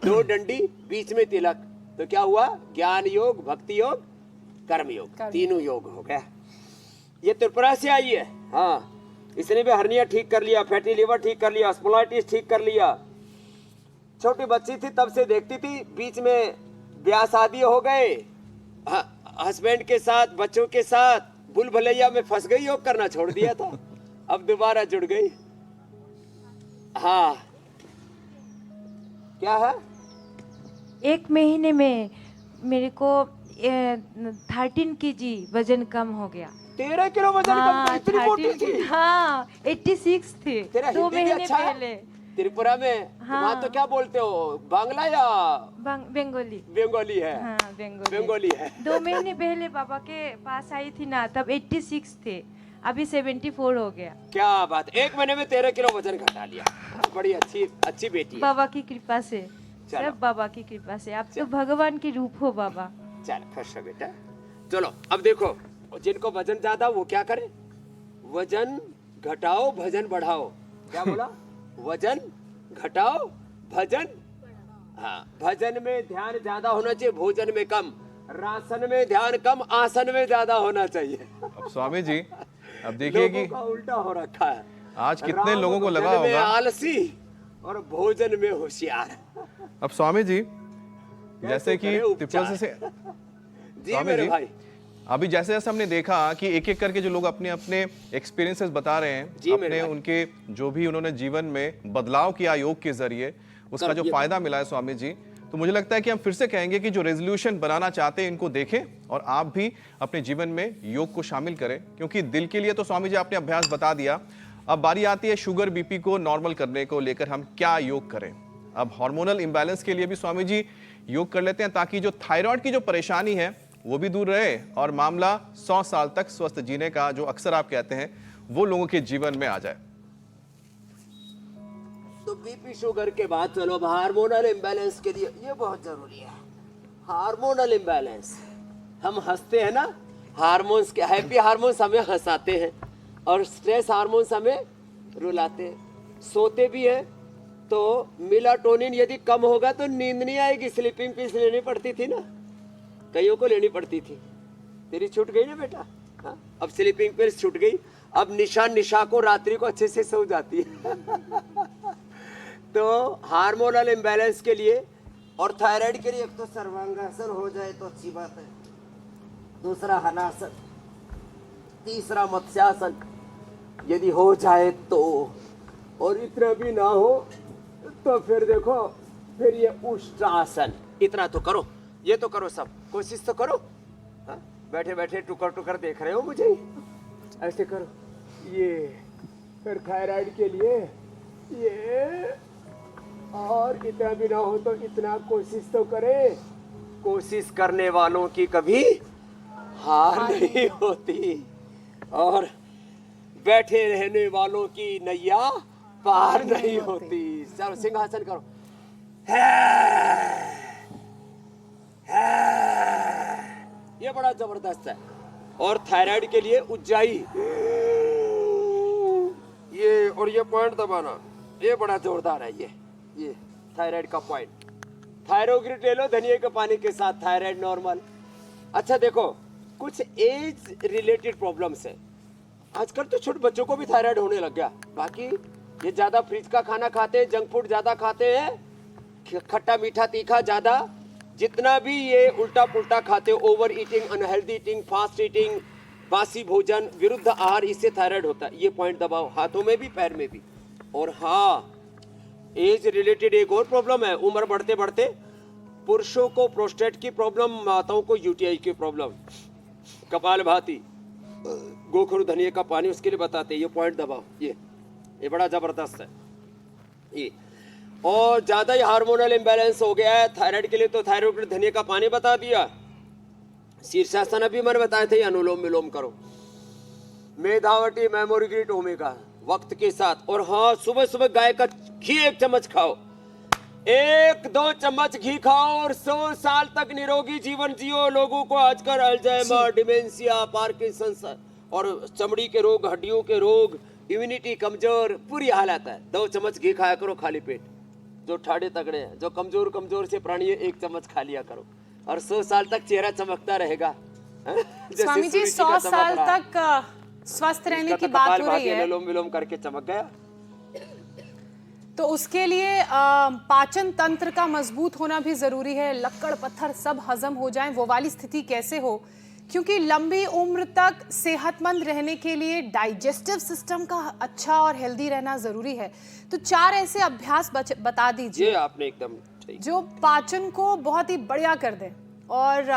दो डंडी बीच में तिलक, तो क्या हुआ? ज्ञान योग, भक्ति योग, कर्म योग, तीनों योग हो गया। ये त्रिपुरा से आई है। हाँ, इसने भी हर्निया ठीक कर लिया, फैटी लिवर ठीक कर लिया, स्पोलाइटिस ठीक कर लिया। छोटी बच्ची थी तब से देखती थी, बीच में ब्याह शादी हो गए, हस्बैंड के साथ, बच्चों के साथ भूल भलैया में फंस गई, योग करना छोड़ दिया था, अब दोबारा जुड़ गई। हाँ, क्या है? 1 महीने में मेरे को 13 kg वजन कम हो गया। 13 किलो वजन कम? इतनी मोटी थी? हाँ, 86 थी। तेरा 2 हिंदी भी महीने अच्छा है? पहले। त्रिपुरा में वहाँ तो क्या बोलते हो, बांग्ला या बंगाली? बंगाली है। हाँ, बंगाली है। 2 महीने पहले पापा के पास आई थी ना, तब 86 थे, अभी 74 हो गया। क्या बात, 1 महीने में 13 किलो वजन घटा लिया। बड़ी अच्छी बेटी है। बाबा की कृपा से, सब बाबा की कृपा से। आप तो भगवान के रूप हो बाबा। चल खुश हो बेटा। चलो अब देखो, जिनको वजन ज्यादा वो क्या करे? वजन घटाओ, भजन बढ़ाओ। क्या बोला? वजन घटाओ, भजन। हाँ, भजन में ध्यान ज्यादा होना चाहिए, भोजन में कम। राशन में ध्यान कम, आसन में ज्यादा होना चाहिए। अब स्वामी जी, अब देखिए कि लोगों का उल्टा हो रखा है। आज कितने लोगों को लगा भजन में होगा आलसी और भोजन में होशियार। अब स्वामी जी, जैसे कि करे त्रिपुरा उपचार। से जी स्वामी मेरे जी, भाई, अभी जैसे जैसे हमने देखा कि एक एक करके जो लोग अपने अपने एक्सपीरियंसेस बता रहे हैं, जी मेरे अपने भाई। उनके जो भी उन्होंने जीवन में बदलाव किया योग के जरिए, उसका जो फायदा मिला है स्वामी जी, तो मुझे लगता है कि हम फिर से कहेंगे कि जो रेजोल्यूशन बनाना चाहते हैं इनको देखें और आप भी अपने जीवन में योग को शामिल करें, क्योंकि दिल के लिए तो स्वामी जी आपने अभ्यास बता दिया। अब बारी आती है शुगर बीपी को नॉर्मल करने को लेकर हम क्या योग करें। अब हार्मोनल इम्बैलेंस के लिए भी स्वामी जी योग कर लेते हैं, ताकि जो थायराइड की जो परेशानी है वो भी दूर रहे और मामला 100 साल तक स्वस्थ जीने का जो अक्सर आप कहते हैं वो लोगों के जीवन में आ जाए। तो बीपी शुगर के बाद चलो अब हार्मोनल इम्बैलेंस के लिए ये बहुत जरूरी है। हार्मोनल इम्बैलेंस, हम हंसते हैं ना, हार्मोन्स के हैप्पी हार्मोन्स हमें हंसाते हैं और स्ट्रेस हार्मोन्स हमें रुलाते हैं। सोते भी हैं तो मेलाटोनिन यदि कम होगा तो नींद नहीं आएगी, स्लीपिंग पिल्स लेनी पड़ती थी ना, कईयों को लेनी पड़ती थी। तेरी छूट गई ना बेटा, हाँ? अब स्लीपिंग पिल्स छूट गई, अब निशा को रात्रि को अच्छे से सो जाती है। तो हार्मोनल इम्बैलेंस के लिए और थायराइड के लिए एक तो सर्वांगासन हो जाए तो अच्छी बात है, दूसरा हलासन, तीसरा मत्स्यासन यदि हो जाए तो, और इतना भी ना हो तो फिर देखो फिर ये उष्ट्रासन। इतना तो करो, ये तो करो, सब कोशिश तो करो। हाँ? बैठे बैठे टुकर टुकर देख रहे हो मुझे, ऐसे करो ये, फिर थायराइड के लिए ये, और इतना भी ना हो तो इतना कोशिश तो करे। कोशिश करने वालों की कभी हार नहीं होती और बैठे रहने वालों की नैया पार नहीं होती। चलो सिंहासन करो, ये बड़ा जबरदस्त है। और थायराइड के लिए उज्जाई, ये और ये पॉइंट दबाना, ये बड़ा जोरदार है। ये थायराइड का पॉइंट। थायरोग्रिड ले लो धनिया के पानी के साथ, थायराइड नॉर्मल। अच्छा देखो, कुछ एज रिलेटेड प्रॉब्लम्स है। आजकल तो छोटे बच्चों को भी थायराइड होने लग गया। बाकी ये ज्यादा फ्रिज का खाना खाते हैं, जंक फूड ज्यादा खाते हैं, खट्टा मीठा तीखा ज्यादा, जितना भी ये उल्टा पुल्टा खाते हो, over eating, unhealthy eating, fast eating, बासी भोजन, विरुद्ध आहार, इससे थायराइड होता है। ये पॉइंट दबाओ, हाथों में भी पैर में भी। और हाँ, एज रिलेटेड एक और प्रॉब्लम है। उम्र बढ़ते बढ़ते पुरुषों को प्रोस्टेट की प्रॉब्लम, माताओं को यूटीआई की प्रॉब्लम, कपाल भाती, गोखरू धनिया का पानी उसके लिए बताते हैं। ये पॉइंट दबाओ, ये बड़ा जबरदस्त है ये। और ज्यादा ही हार्मोनल इम्बैलेंस हो गया है थायराइड के लिए तो थायराइड धनिया का पानी बता दिया। शीर्षासन अभी मैंने बताए थे, अनुलोम विलोम करो, मेधावटी, मेमोरी ग्रीट, ओमेगा वक्त के साथ। और हाँ, सुबह सुबह गाय का घी 1 चम्मच खाओ, 1-2 चम्मच घी खाओ और 100 साल तक निरोगी जीवन जियो। लोगों को आजकल अल्जाइमर, डिमेंशिया, पार्किंसंस और चमड़ी के रोग, हड्डियों के रोग, इम्यूनिटी कमजोर, पूरी हालत है। 2 चम्मच घी खाया करो खाली पेट। जो ठाड़े तगड़े हैं, जो कमजोर से प्राणी है, 1 चम्मच खा लिया करो और 100 साल तक चेहरा चमकता रहेगा। स्वामी जी 100 साल तक स्वस्थ रहने की बात हो रही है, अनुलोम विलोम करके चमक गया। तो उसके लिए पाचन तंत्र का मजबूत होना भी जरूरी है। लक्कड़ पत्थर सब हजम हो जाएं, वो वाली स्थिति कैसे हो? क्योंकि लंबी उम्र तक सेहतमंद रहने के लिए डाइजेस्टिव सिस्टम का अच्छा और हेल्दी रहना जरूरी है। तो 4 ऐसे अभ्यास बता दीजिए आपने एकदम जो पाचन को बहुत ही बढ़िया कर दें। और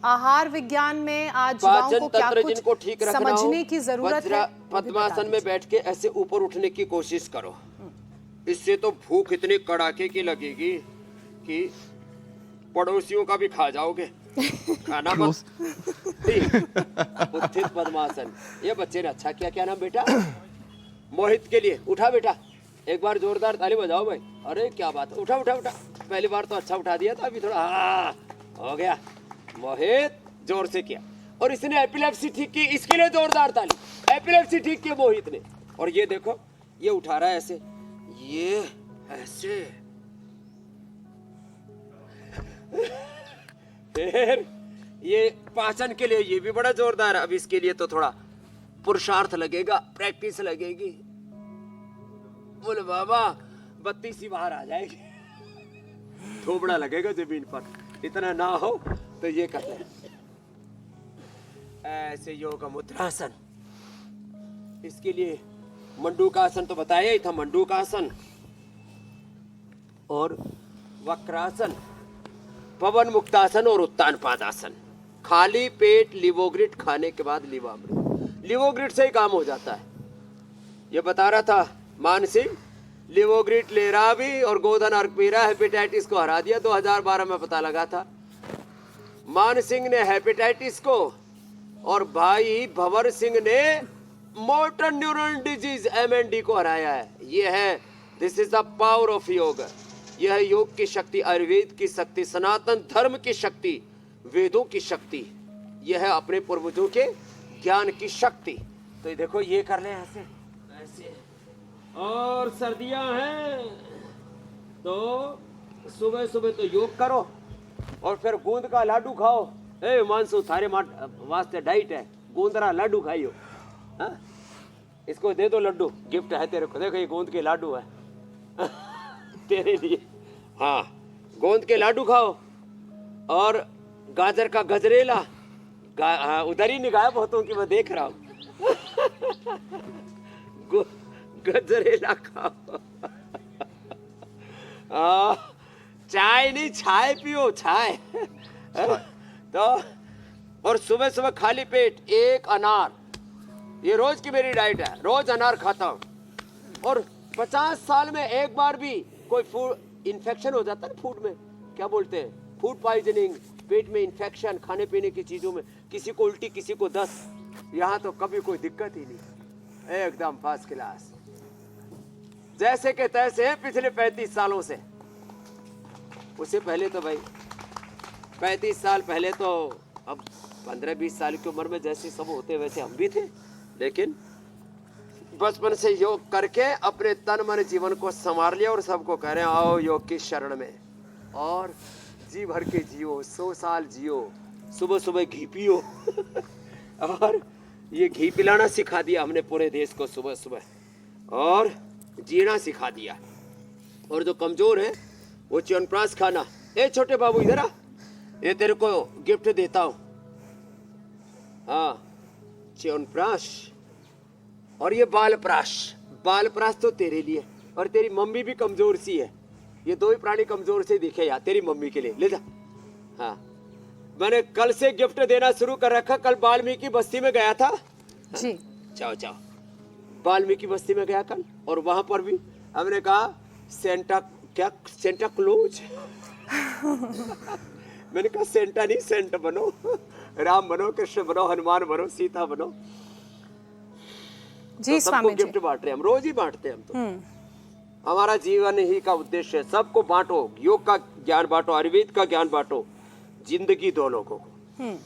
आहार विज्ञान में आज युवाओं को क्या कुछ ठीक समझने की जरूरत है। पद्मासन में बैठ के ऐसे ऊपर उठने की कोशिश करो। इससे तो भूख इतनी कड़ाके की लगेगी कि पड़ोसियों का भी खा जाओगे। खाना मत। उत्थित पद्मासन, ये बच्चे ने अच्छा किया। क्या नाम बेटा? मोहित के लिए उठा बेटा, एक बार जोरदार ताली बजाओ भाई। अरे क्या बात है, उठा उठा उठा। पहली बार तो अच्छा उठा दिया था, अभी थोड़ा हो गया। मोहित जोर से किया और इसने एपिलेप्सी ठीक की, इसके लिए जोरदार ताली। एपिलेप्सी ठीक की मोहित ने। और ये देखो, ये उठा रहा है ऐसे, ये ऐसे। फिर ये पाचन के लिए ये भी बड़ा जोरदार है। अब इसके लिए तो थोड़ा पुरुषार्थ लगेगा, प्रैक्टिस लगेगी। बोले बाबा 32 ही बाहर आ जाएगी, थोबड़ा लगेगा जमीन पर। इतना ना हो तो ये करते हैं ऐसे योग मुद्रासन। इसके लिए मंडूकासन तो बताया ही था, मंडूकासन और वक्रासन, पवन मुक्तासन और उत्तान पादासन। खाली पेट लिवोग्रिड खाने के बाद लिवामृत, लिवोग्रिड से ही काम हो जाता है। ये बता रहा था मानसिंह, लिवोग्रिड ले रहा भी और गोधन अर्क पी रहा, हेपेटाइटिस को हरा दिया। 2012 में पता लगा था। मान सिंह ने हेपेटाइटिस को और भाई भंवर सिंह ने मोटर न्यूरल डिजीज MND को हराया है। ये है this is the power of योग। यह है योग की शक्ति, आयुर्वेद की शक्ति, सनातन धर्म की शक्ति, वेदों की शक्ति। यह है अपने पूर्वजों के ज्ञान की शक्ति। तो ये देखो, ये कर ले ऐसे ऐसे। और सर्दियां हैं तो सुबह सुबह तो योग करो और फिर गूंद का लाडू खाओ। ए मानसू, थारे वास्ते डाइट है, गूंदरा लाडू खाइयो। हाँ, इसको दे दो लड्डू, गिफ्ट है तेरे को। देखो ये गूंद के लाडू है तेरे लिए। हाँ, गोंद के लाडू खाओ और गाजर का गजरेला। हाँ, उधर ही निगाह बहुतों की मैं देख रहा हूँ गजरेला खाओ। चाय नहीं, छाय पियो, छाय। तो और सुबह सुबह खाली पेट एक अनार, ये रोज की मेरी डाइट है, रोज अनार खाता हूँ। और 50 साल में एक बार भी कोई फूड इन्फेक्शन हो जाता है फूड में, क्या बोलते हैं, फूड पॉइजनिंग, पेट में इन्फेक्शन, खाने पीने की चीजों में, किसी को उल्टी किसी को दस्त, यहाँ तो कभी कोई दिक्कत ही नहीं, एकदम फर्स्ट क्लास, जैसे के तैसे हैं पिछले 35 सालों से। उससे पहले तो भाई 35 साल पहले तो, अब 15-20 साल की उम्र में जैसे सब होते वैसे हम भी थे, लेकिन बचपन से योग करके अपने तन मन जीवन को संवार लिया और सबको कह रहे हैं आओ योग की शरण में और जी भर के जियो, 100 साल जियो, सुबह सुबह घी पियो और ये घी पिलाना सिखा दिया हमने पूरे देश को सुबह सुबह, और जीना सिखा दिया। और जो कमजोर है वो च्यवनप्राश खाना। ए छोटे बाबू इधर आ, ये तेरे को गिफ्ट देता हूँ। हाँ, च्यवनप्राश और ये बालप्राश। बालप्राश तो तेरे लिए, और तेरी मम्मी भी कमजोर सी है, ये दो ही प्राणी कमजोर से दिखे यार, तेरी मम्मी के लिए ले जा। हाँ, मैंने कल से गिफ्ट देना शुरू कर रखा। कल वाल्मीकि बस्ती में गया था जी, जाओ जाओ, वाल्मीकि बस्ती में गया कल, और वहां पर भी हमने कहा सेंटा क्लोज मैंने कहा सेंटा नहीं, सेंट बनो, राम बनो, कृष्ण बनो, हनुमान बनो, सीता बनो। जी तो स्वामी जी, गिफ्ट बांट रहे हैं हम, रोज ही बांटते हैं हम तो। हमारा जीवन ही का उद्देश्य है, सबको बांटो, योग का ज्ञान बांटो, आयुर्वेद का ज्ञान बांटो, जिंदगी दो लोगों को।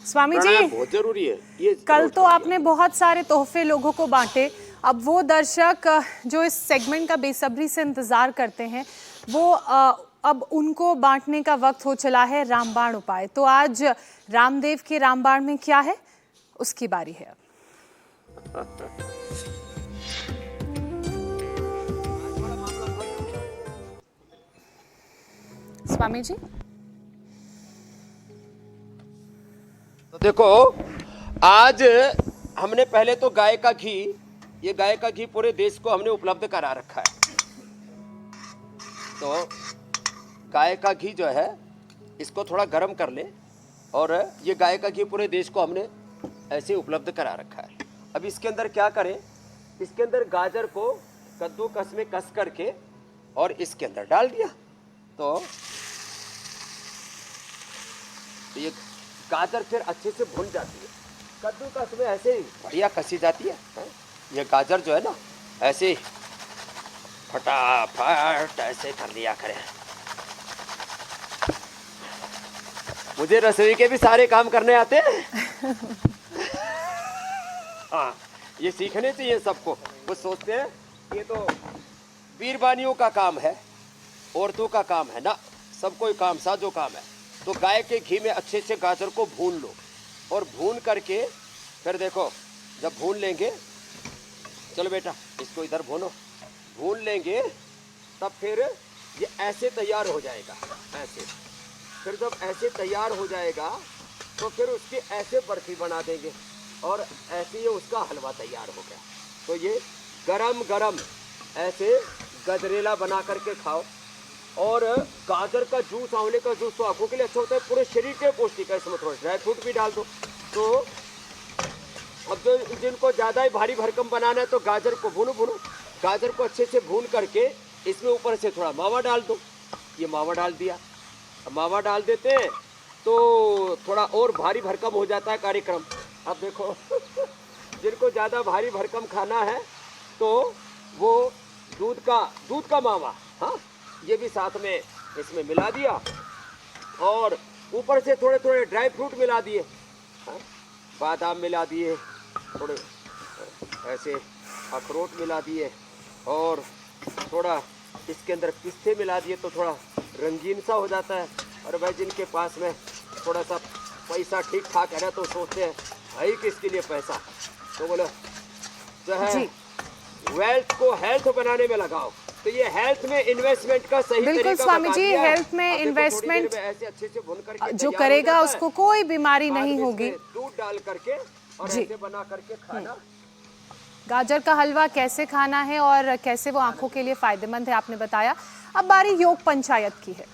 स्वामी जी बहुत जरूरी है ये। कल तो आपने बहुत सारे तोहफे लोगों को बांटे, अब वो दर्शक जो इस सेगमेंट का बेसब्री से इंतजार करते हैं, वो अब उनको बांटने का वक्त हो चला है रामबाण उपाय। तो आज रामदेव के रामबाण में क्या है, उसकी बारी है अब। स्वामी जी, तो देखो, आज हमने पहले तो गाय का घी, ये गाय का घी पूरे देश को हमने उपलब्ध करा रखा है। तो गाय का घी जो है, इसको थोड़ा गर्म कर ले, और ये गाय का घी पूरे देश को हमने ऐसे उपलब्ध करा रखा है। अब इसके अंदर क्या करें, इसके अंदर गाजर को कद्दूकस में कस करके और इसके अंदर डाल दिया, तो ये गाजर फिर अच्छे से भुन जाती है। कद्दूकस में ऐसे ही बढ़िया कसी जाती है। ये गाजर जो है ना, ऐसे ही फटाफट ऐसे कर लिया करें। मुझे रसोई के भी सारे काम करने आते हैं हाँ, ये सीखने चाहिए सबको। वो सोचते हैं ये तो वीरबानियों का काम है, औरतों का काम है ना, सब कोई काम साजो काम है। तो गाय के घी में अच्छे से गाजर को भून लो, और भून करके फिर देखो, जब भून लेंगे, चलो बेटा इसको इधर भूनो, भून लेंगे तब फिर ये ऐसे तैयार हो जाएगा, ऐसे। फिर जब ऐसे तैयार हो जाएगा तो फिर उसकी ऐसे बर्फी बना देंगे, और ऐसे ही उसका हलवा तैयार हो गया। तो ये गरम गरम ऐसे गजरेला बना करके खाओ। और गाजर का जूस, आंवले का जूस तो आंखों के लिए अच्छा होता है, पूरे शरीर के पौष्टिक है। इसमें थोड़ा ड्राई फ्रूट भी डाल दो। तो अब जो जिनको ज़्यादा ही भारी भरकम बनाना है तो गाजर को भूनो, गाजर को अच्छे से भून करके इसमें ऊपर से थोड़ा मावा डाल दो। ये मावा डाल दिया, मावा डाल देते हैं तो थोड़ा और भारी भरकम हो जाता है कार्यक्रम। अब देखो जिनको ज़्यादा भारी भरकम खाना है तो वो दूध का मावा, हाँ, ये भी साथ में इसमें मिला दिया और ऊपर से थोड़े थोड़े ड्राई फ्रूट मिला दिए, हाँ, बादाम मिला दिए, थोड़े ऐसे अखरोट मिला दिए और थोड़ा इसके अंदर पिस्ते मिला दिए तो थोड़ा रंगीन सा हो जाता है। और भाई जिनके पास में थोड़ा सा पैसा ठीक ठाक है ना तो सोचते हैं भाई किसके लिए पैसा, तो बोलो जो है वेल्थ को हेल्थ बनाने में लगाओ। तो ये हेल्थ में इन्वेस्टमेंट का सही बिल्कुल तरीका स्वामी बता जी, दिया है। हेल्थ में अब देखो इन्वेस्टमेंट थोड़ी देर में ऐसे अच्छे से भून करके जो तैयार हो करेगा जाता है। उसको कोई बीमारी बाद नहीं में होगी। इसमें दूध डाल करके और जी। ऐसे बना करके खाना। गाजर का हलवा कैसे खाना है और कैसे वो आंखों के लिए फायदेमंद है आपने बताया। अब बारी योग पंचायत की है।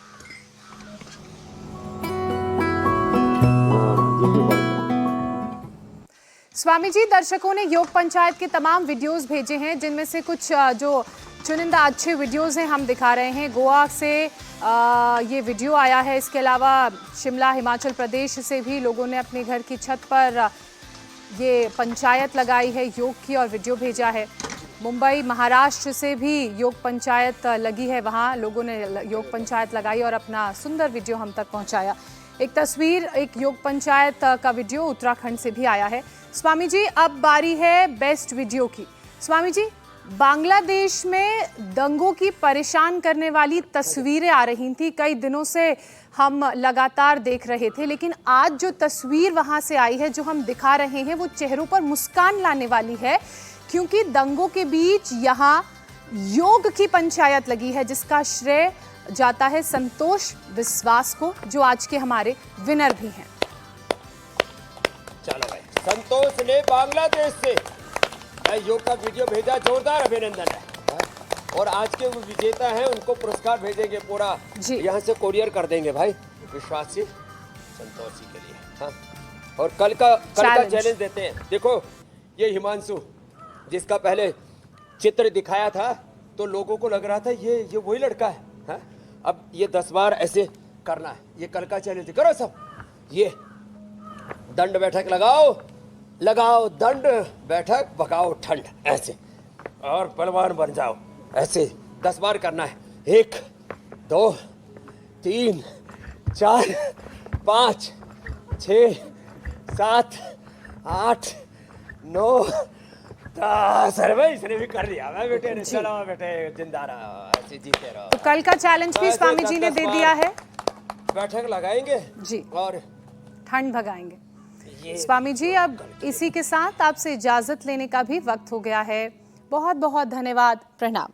स्वामी जी, दर्शकों ने योग पंचायत के तमाम वीडियोस भेजे हैं जिनमें से कुछ जो चुनिंदा अच्छे वीडियोस हैं हम दिखा रहे हैं। गोवा से ये वीडियो आया है, इसके अलावा शिमला हिमाचल प्रदेश से भी लोगों ने अपने घर की छत पर ये पंचायत लगाई है योग की और वीडियो भेजा है। मुंबई महाराष्ट्र से भी योग पंचायत लगी है, वहाँ लोगों ने योग पंचायत लगाई और अपना सुंदर वीडियो हम तक पहुँचाया। एक तस्वीर, एक योग पंचायत का वीडियो उत्तराखंड से भी आया है। स्वामी जी, अब बारी है बेस्ट वीडियो की। स्वामी जी, बांग्लादेश में दंगों की परेशान करने वाली तस्वीरें आ रही थी, कई दिनों से हम लगातार देख रहे थे, लेकिन आज जो तस्वीर वहां से आई है जो हम दिखा रहे हैं वो चेहरों पर मुस्कान लाने वाली है, क्योंकि दंगों के बीच यहाँ योग की पंचायत लगी है जिसका श्रेय जाता है संतोष विश्वास को, जो आज के हमारे विनर भी हैं। चलो भाई, संतोष ने बांग्लादेश से योग का वीडियो भेजा, जोरदार अभिनंदन है। और आज के वो विजेता हैं उनको पुरस्कार भेजेंगे, पूरा यहाँ से कोरियर कर देंगे भाई विश्वास जी संतोष जी के लिए, हाँ। और कल का चैलेंज देते हैं। देखो ये हिमांशु जिसका पहले चित्र दिखाया था तो लोगों को लग रहा था ये वही लड़का है, हाँ? अब ये 10 बार ऐसे करना है, ये कल का चैलेंज करो सब। ये दंड बैठक लगाओ दंड बैठक भगाओ ठंड, ऐसे और पहलवान बन जाओ, ऐसे 10 बार करना है। 1 2 3 4 5 6 7 8 9 10। अरे भाई इसने भी कर लिया, मैं बेटे ने चलो बेटे जिंदा रहो, ऐसे जीते रहो। तो कल का चैलेंज भी स्वामी जी ने दे दिया है, बैठक लगाएंगे जी और ठंड भगाएंगे। स्वामी जी, अब इसी के साथ आपसे इजाजत लेने का भी वक्त हो गया है। बहुत बहुत धन्यवाद, प्रणाम।